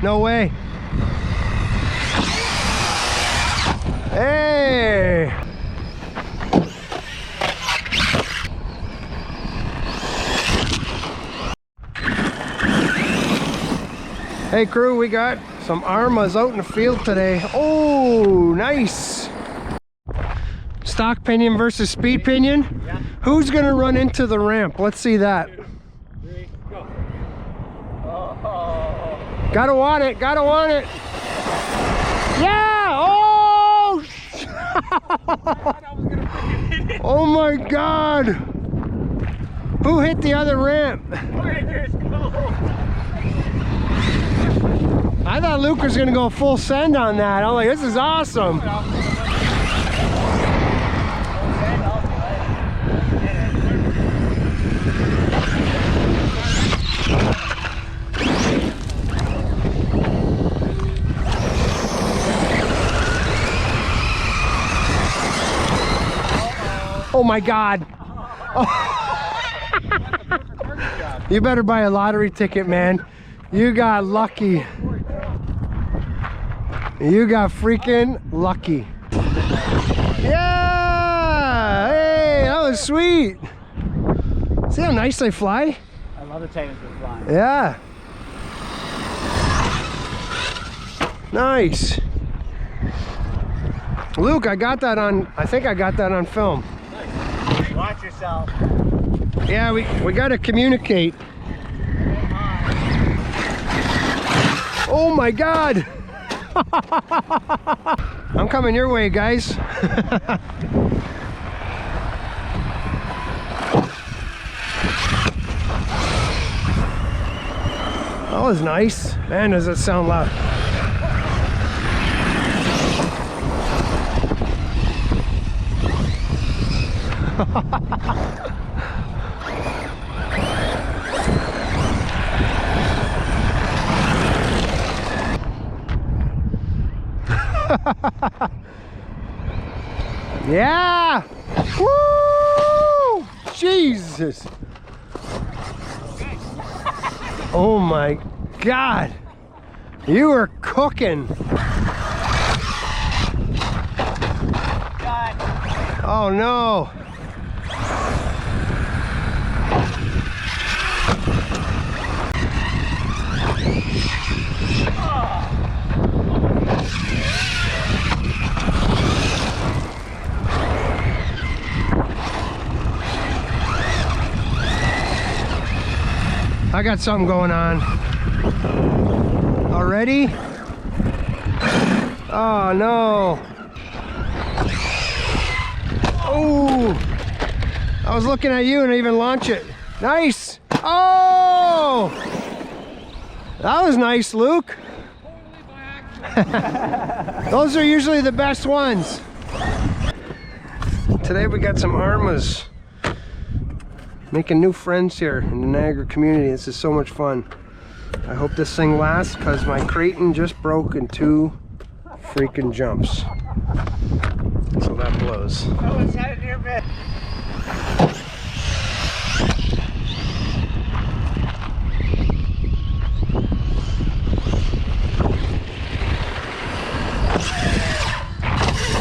No way. Hey! Hey crew, we got some Arrmas out in the field today. Oh, nice! Stock pinion versus speed pinion. Yeah. Who's gonna run into the ramp? Let's see that. 2, 3, go. Oh. Gotta want it, gotta want it. Yeah! Oh! Oh my God! Who hit the other ramp? I thought Luke was gonna go full send on that. I'm like, this is awesome. Oh my God. Oh. You better buy a lottery ticket, man. You got lucky. You got freaking lucky. Yeah! Hey, that was sweet. See how nice they fly? I love the Titans with flying. Yeah. Nice. Luke, I got that on, I think I got that on film. Nice. Watch yourself. Yeah, we got to communicate. Oh my God. I'm coming your way, guys. That was nice. Man, does it sound loud. Yeah! Woo! Jesus! Oh my God! You are cooking! Oh no! I got something going on. Already? Oh no. Oh! I was looking at you and I even launched it. Nice! Oh! That was nice, Luke. Those are usually the best ones. Today we got some Arrmas. Making new friends here in the Niagara community. This is so much fun. I hope this thing lasts because my Creighton just broke in 2 freaking jumps. So that blows. Oh, it's headed near me.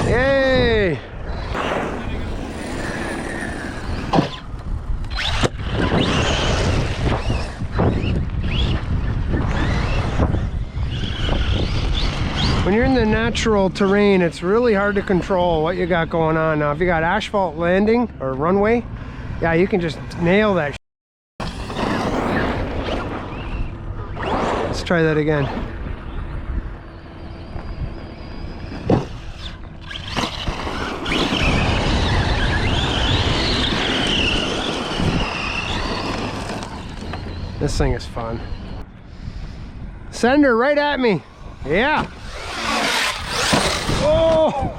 Yay! When you're in the natural terrain, it's really hard to control what you got going on. Now, if you got asphalt landing or runway, yeah, you can just nail that. Let's try that again. This thing is fun. Send her right at me. Yeah. Oh!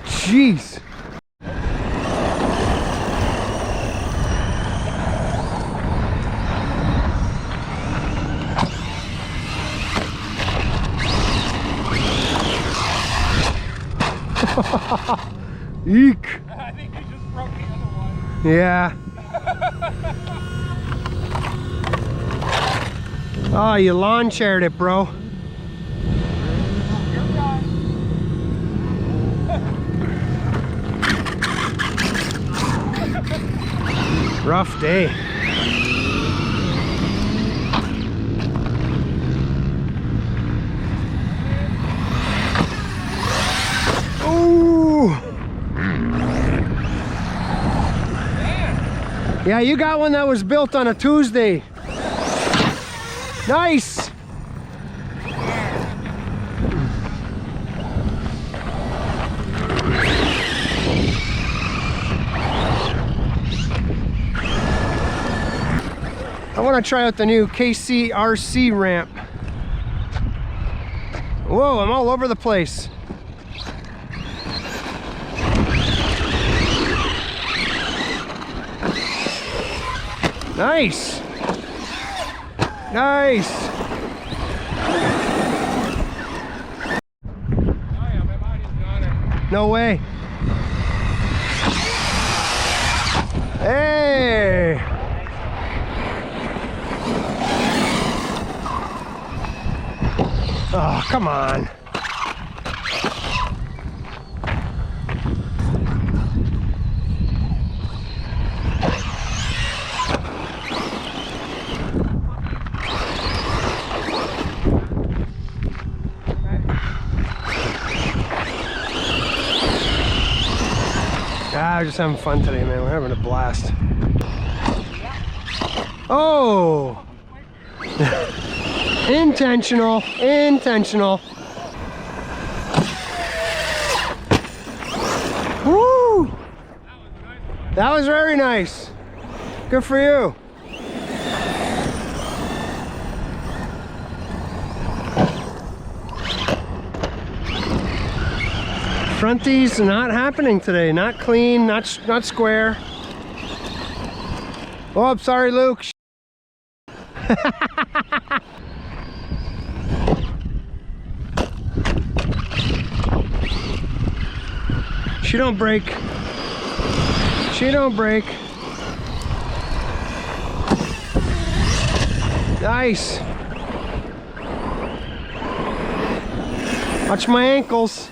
Jeez. Eek. I think you just broke the other one. Yeah. Oh, you lawn chaired it, bro. Rough day. Ooh. Yeah, you got one that was built on a Tuesday. Nice. I want to try out the new KCRC ramp. Whoa, I'm all over the place. Nice. Nice. No way. Hey. Oh, come on. Ah, we're just having fun today, man. We're having a blast. Oh! Intentional, intentional. Woo! That was very nice. Good for you. Fronties not happening today. Not clean, not square. Oh, I'm sorry, Luke. She don't break. She don't break. Nice. Watch my ankles.